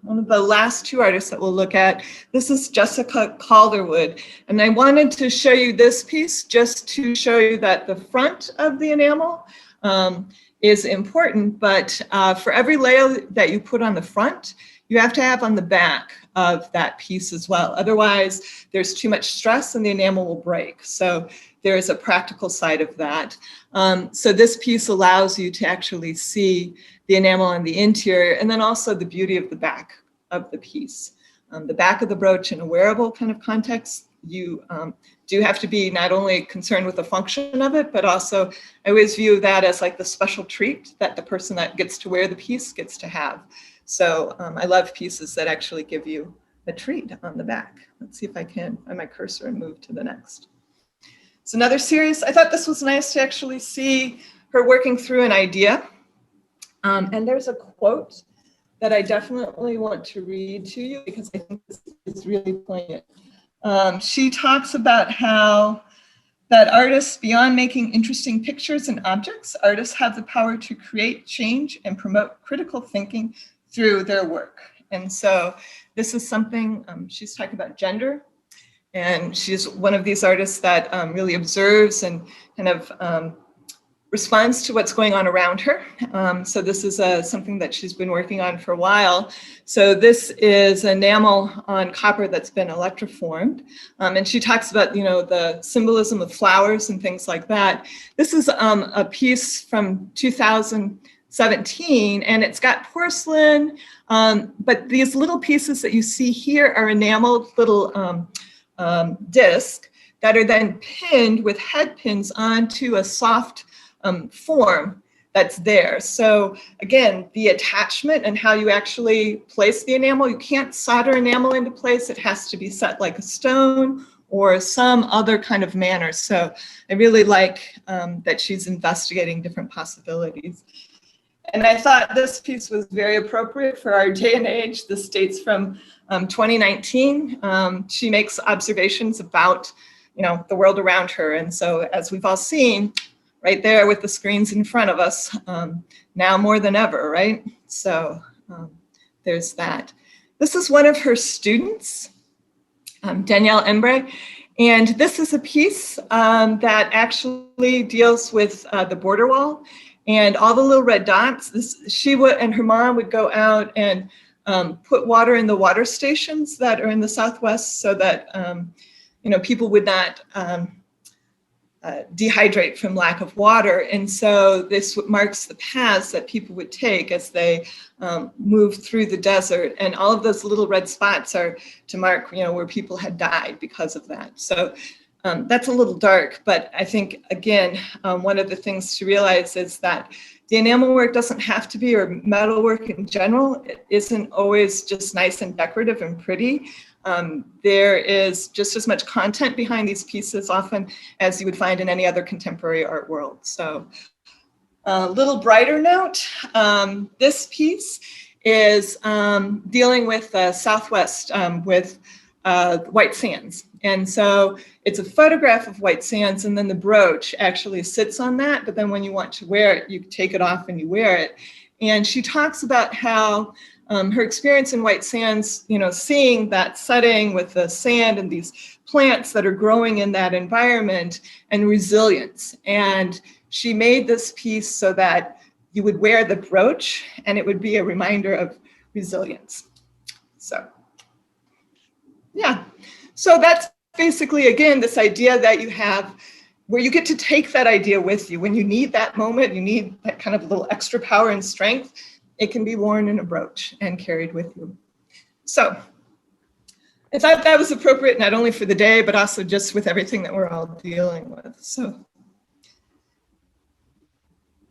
one of the last two artists that we'll look at, this is Jessica Calderwood. And I wanted to show you this piece just to show you that the front of the enamel is important, but for every layer that you put on the front, you have to have on the back of that piece as well. Otherwise, there's too much stress and the enamel will break. So there is a practical side of that. So this piece allows you to actually see the enamel on the interior, and then also the beauty of the back of the piece. The back of the brooch in a wearable kind of context, you do have to be not only concerned with the function of it, but also I always view that as like the special treat that the person that gets to wear the piece gets to have. So I love pieces that actually give you a treat on the back. Let's see if I can find my cursor and move to the next. It's another series. I thought this was nice to actually see her working through an idea. And there's a quote that I definitely want to read to you because I think this is really poignant. She talks about how that artists, beyond making interesting pictures and objects, artists have the power to create change and promote critical thinking through their work. And so this is something, she's talking about gender, and she's one of these artists that really observes and kind of responds to what's going on around her. So this is something that she's been working on for a while. So this is enamel on copper that's been electroformed. And she talks about, you know, the symbolism of flowers and things like that. This is a piece from 2017, and it's got porcelain, but these little pieces that you see here are enameled little disc that are then pinned with head pins onto a soft form that's there. So again, the attachment and how you actually place the enamel, you can't solder enamel into place. It has to be set like a stone or some other kind of manner. So I really like that she's investigating different possibilities. And I thought this piece was very appropriate for our day and age. This dates from 2019. She makes observations about, you know, the world around her. And so as we've all seen, right there with the screens in front of us, now more than ever, right? So there's that. This is one of her students, Danielle Embre, and this is a piece that actually deals with the border wall and all the little red dots. She would, and her mom would go out and put water in the water stations that are in the Southwest so that, you know, people would not dehydrate from lack of water. And so this marks the paths that people would take as they move through the desert. And all of those little red spots are to mark, you know, where people had died because of that. So that's a little dark, but I think, again, one of the things to realize is that the enamel work doesn't have to be, or metal work in general, it isn't always just nice and decorative and pretty. There is just as much content behind these pieces often as you would find in any other contemporary art world. So a little brighter note, this piece is dealing with the Southwest with white sands. And so it's a photograph of white sands, and then the brooch actually sits on that. But then when you want to wear it, you take it off and you wear it. And she talks about how her experience in white sands, you know, seeing that setting with the sand and these plants that are growing in that environment, and resilience. And she made this piece so that you would wear the brooch and it would be a reminder of resilience. So, yeah. So that's basically, again, this idea that you have where you get to take that idea with you. When you need that moment, you need that kind of little extra power and strength, it can be worn in a brooch and carried with you. So I thought that was appropriate, not only for the day, but also just with everything that we're all dealing with. So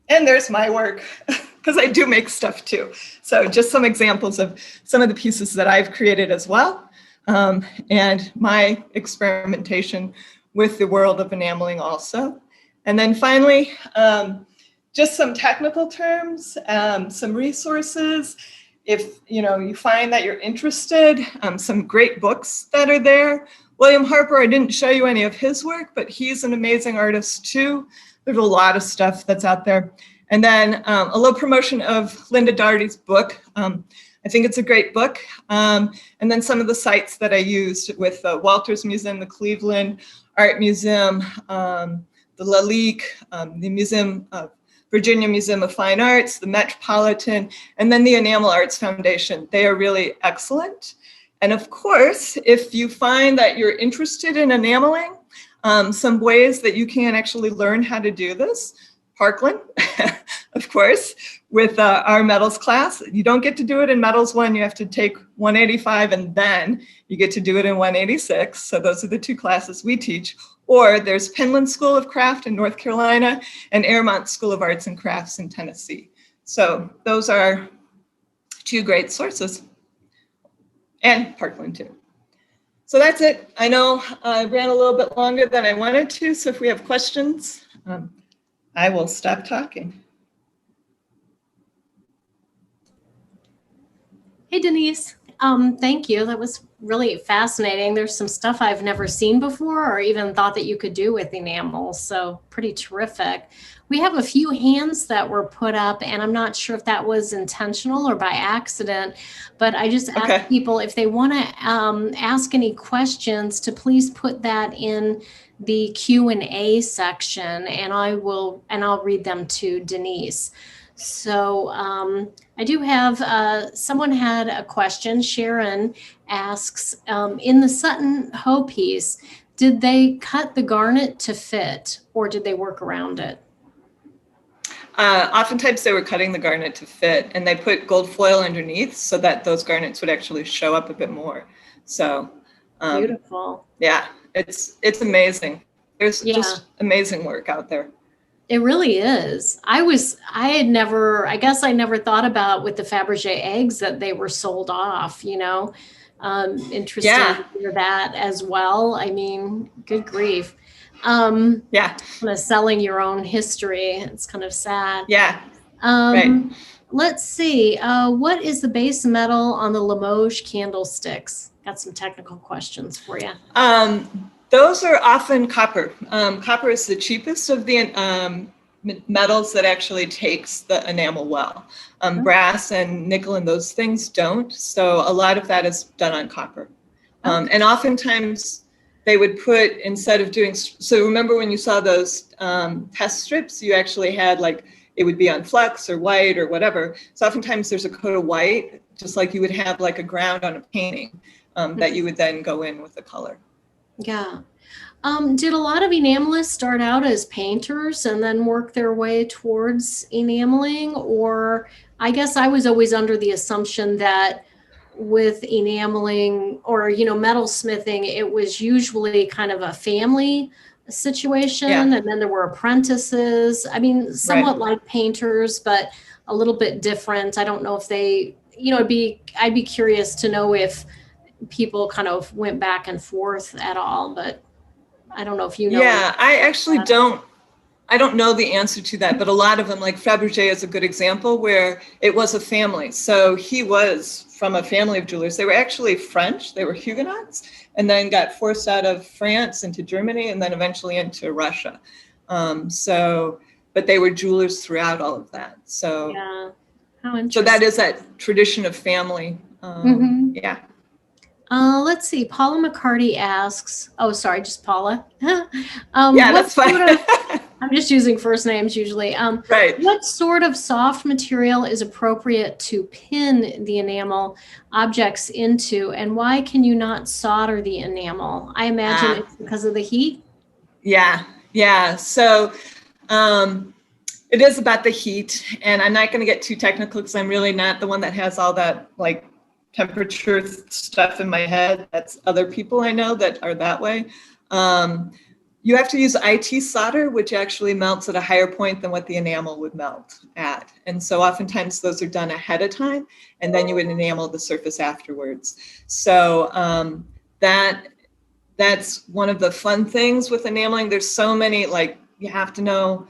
And there's my work, because I do make stuff too. So just some examples of some of the pieces that I've created as well, and my experimentation with the world of enameling also. And then finally, just some technical terms, some resources. If you find that you're interested, some great books that are there. William Harper, I didn't show you any of his work, but he's an amazing artist too. There's a lot of stuff that's out there. And then a little promotion of Linda Dardy's book. I think it's a great book. And then some of the sites that I used with the Walters Museum, the Cleveland Art Museum, the Lalique, the Virginia Museum of Fine Arts, the Metropolitan, and then the Enamel Arts Foundation. They are really excellent. And of course, if you find that you're interested in enameling, some ways that you can actually learn how to do this, Parkland, of course, with our metals class. You don't get to do it in metals 1, you have to take 185 and then you get to do it in 186. So those are the 2 classes we teach. Or there's Penland School of Craft in North Carolina and Airmont School of Arts and Crafts in Tennessee. So those are 2 great sources. And Parkland too. So that's it. I know I ran a little bit longer than I wanted to, so if we have questions, I will stop talking. Hey, Denise. Thank you. That was really fascinating. There's some stuff I've never seen before or even thought that you could do with enamels. So pretty terrific. We have a few hands that were put up, and I'm not sure if that was intentional or by accident, but I just ask people if they want to ask any questions to please put that in the Q&A section, and I'll read them to Denise. So I do have, someone had a question. Sharon asks, in the Sutton Hoe piece, did they cut the garnet to fit or did they work around it? Oftentimes they were cutting the garnet to fit, and they put gold foil underneath so that those garnets would actually show up a bit more. So beautiful. Yeah, it's amazing. There's just amazing work out there. It really is. I guess I never thought about with the Faberge eggs that they were sold off, interesting to hear that as well. I mean, good grief. Kind of selling your own history. It's kind of sad. Yeah. Right. Let's see. What is the base metal on the Limoges candlesticks? Got some technical questions for you. Those are often copper. Copper is the cheapest of the metals that actually takes the enamel well. Brass and nickel and those things don't. So a lot of that is done on copper. And oftentimes they would put, instead of doing, so remember when you saw those test strips, you actually had it would be on flux or white or whatever. So oftentimes there's a coat of white, just like you would have like a ground on a painting that you would then go in with the color. Yeah. Did a lot of enamelists start out as painters and then work their way towards enameling? Or I guess I was always under the assumption that with enameling or, metal smithing, it was usually kind of a family situation. And then there were apprentices. I mean, somewhat like painters, but a little bit different. I don't know if they, I'd be curious to know if people kind of went back and forth at all, but I don't know if you know. Yeah, I actually I don't know the answer to that, but a lot of them, like Faberge is a good example where it was a family. So he was from a family of jewelers. They were actually French, they were Huguenots, and then got forced out of France into Germany and then eventually into Russia. But they were jewelers throughout all of that. So, yeah. How interesting. So that is that tradition of family. Yeah. Let's see. Paula McCarty asks, just Paula. That's fine. I'm just using first names usually. Right. What sort of soft material is appropriate to pin the enamel objects into, and why can you not solder the enamel? I imagine it's because of the heat. Yeah. So it is about the heat, and I'm not going to get too technical because I'm really not the one that has all that temperature stuff in my head. That's other people I know that are that way. you have to use IT solder, which actually melts at a higher point than what the enamel would melt at. And so oftentimes those are done ahead of time, and then you would enamel the surface afterwards. So that's one of the fun things with enameling. There's so many, like, you have to know,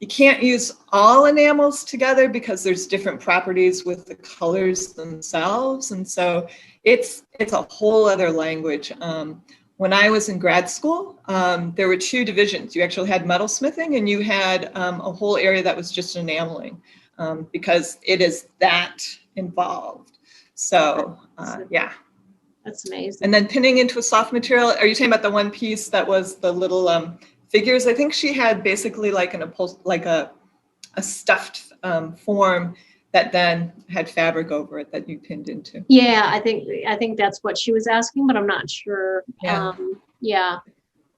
you can't use all enamels together because there's different properties with the colors themselves. And so it's a whole other language. When I was in grad school, there were two divisions. You actually had metalsmithing, and you had a whole area that was just enameling, because it is that involved. So yeah. That's amazing. And then pinning into a soft material. Are you talking about the one piece that was the little figures? I think she had basically like a stuffed form that then had fabric over it that you pinned into. Yeah, I think that's what she was asking, but I'm not sure. Yeah. Yeah.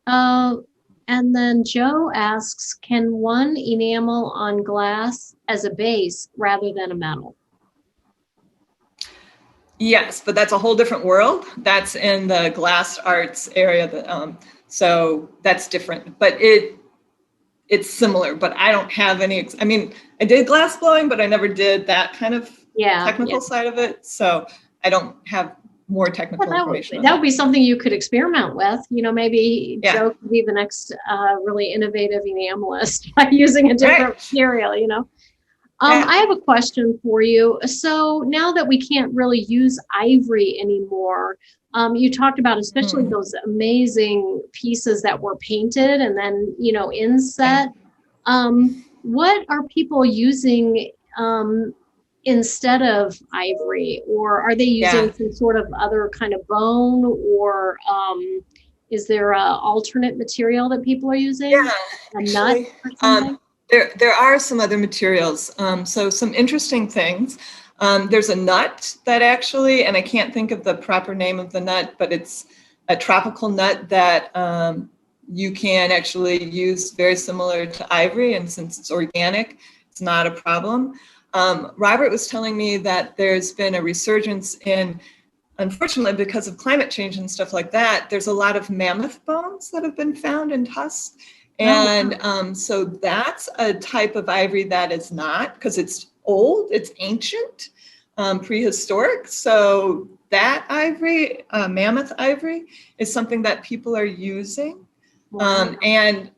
And then Joe asks, can one enamel on glass as a base rather than a metal? Yes, but that's a whole different world. That's in the glass arts area. So that's different, but it's similar, but I don't have any, I mean, I did glass blowing, but I never did that kind of technical side of it. So I don't have more technical information. That would be something you could experiment with. You know, maybe Joe could be the next really innovative enamelist by using a different material, you know. I have a question for you. So now that we can't really use ivory anymore, you talked about especially those amazing pieces that were painted and then, you know, inset. What are people using instead of ivory, or are they using some sort of other kind of bone, or is there an alternate material that people are using? Yeah, a nut or something? There are some other materials. So some interesting things. There's a nut that actually, and I can't think of the proper name of the nut, but it's a tropical nut that you can actually use very similar to ivory. And since it's organic, it's not a problem. Robert was telling me that there's been a resurgence in, unfortunately, because of climate change and stuff like that, there's a lot of mammoth bones that have been found in tusks. And so that's a type of ivory that is not, because it's old, it's ancient, prehistoric. So that ivory, mammoth ivory, is something that people are using. And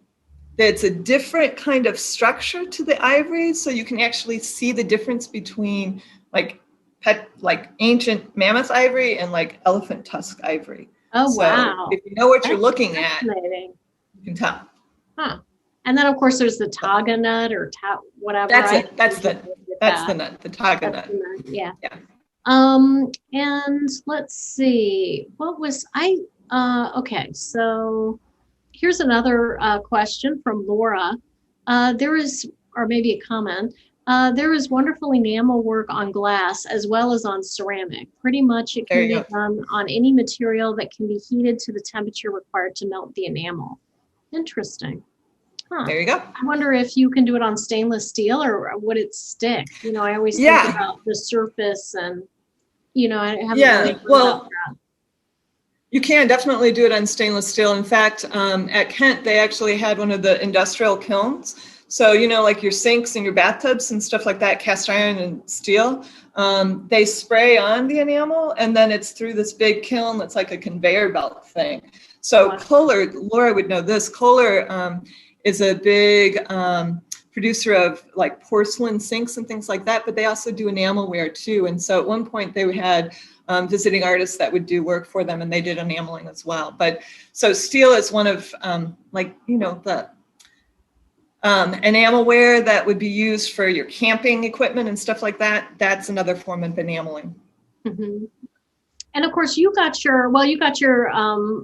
it's a different kind of structure to the ivory. So you can actually see the difference between like ancient mammoth ivory and like elephant tusk ivory. Oh, so wow. If you know what you're looking at, you can tell. Huh. And then, of course, there's the taga nut or whatever. That's the nut, the taga nut. Yeah. And let's see, what was okay, so here's another question from Laura. There is, or maybe a comment, there is wonderful enamel work on glass as well as on ceramic. Pretty much it can be done on any material that can be heated to the temperature required to melt the enamel. Interesting. Huh. There you go. I wonder if you can do it on stainless steel, or would it stick? You know, I always think about the surface, and, you know, I haven't really heard about that. You can definitely do it on stainless steel. In fact, at Kent, they actually had one of the industrial kilns. So, you know, like your sinks and your bathtubs and stuff like that, cast iron and steel, they spray on the enamel, and then it's through this big kiln that's like a conveyor belt thing. So Kohler, Laura would know this, Kohler is a big producer of like porcelain sinks and things like that, but they also do enamelware too. And so at one point they had visiting artists that would do work for them, and they did enameling as well. But so steel is one of like, you know, the enamelware that would be used for your camping equipment and stuff like that. That's another form of enameling. Mm-hmm. And of course, you got your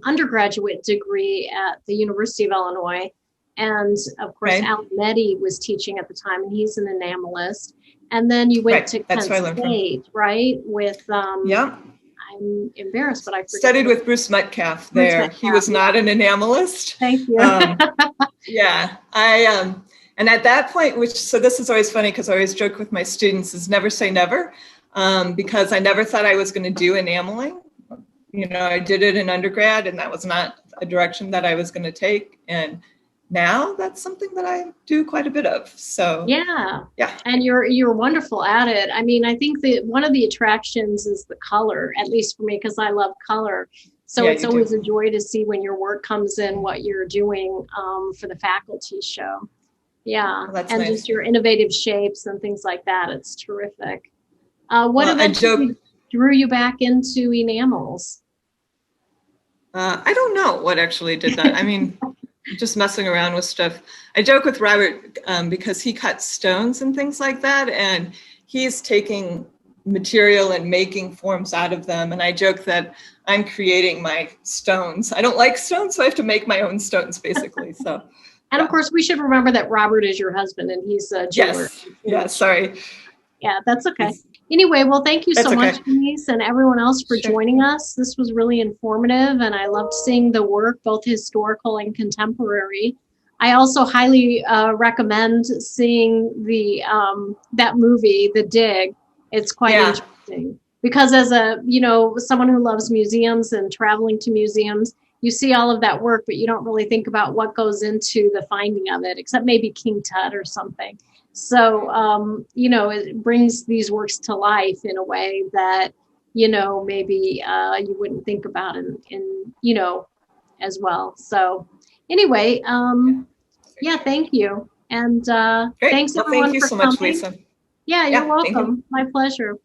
undergraduate degree at the University of Illinois. And of course, Alan Meddy was teaching at the time, and he's an enamelist. And then you went to Kent State, right? With, I'm embarrassed, but I forget. Studied with Bruce Metcalf there. He was not an enamelist. Thank you. And at that point, so this is always funny because I always joke with my students, is never say never, because I never thought I was going to do enameling. You know, I did it in undergrad, and that was not a direction that I was going to take. And now that's something that I do quite a bit of. So yeah. Yeah. And you're wonderful at it. I mean, I think that one of the attractions is the color, at least for me, because I love color. So Yeah, it's you always do. a joy to see when your work comes in, what you're doing for the faculty show. Yeah. Well, that's and nice. just your innovative shapes and things like that. It's terrific. What Well, I eventually joke. drew you back into enamels? I don't know what actually did that. I mean, just messing around with stuff. I joke with Robert because he cuts stones and things like that, and he's taking material and making forms out of them. And I joke that I'm creating my stones. I don't like stones, so I have to make my own stones, basically. So, And of course, we should remember that Robert is your husband, and he's a jeweler. yes, yeah, sorry. Yeah, that's okay. Anyway, well, thank you so much, Denise, and everyone else for joining us. This was really informative, and I loved seeing the work, both historical and contemporary. I also highly recommend seeing the that movie, The Dig. It's quite interesting because as someone who loves museums and traveling to museums, you see all of that work, but you don't really think about what goes into the finding of it, except maybe King Tut or something. So, it brings these works to life in a way that, maybe you wouldn't think about as well. So anyway, thank you. And thanks everyone thank you for so coming. much, Lisa. Yeah, you're welcome. My pleasure.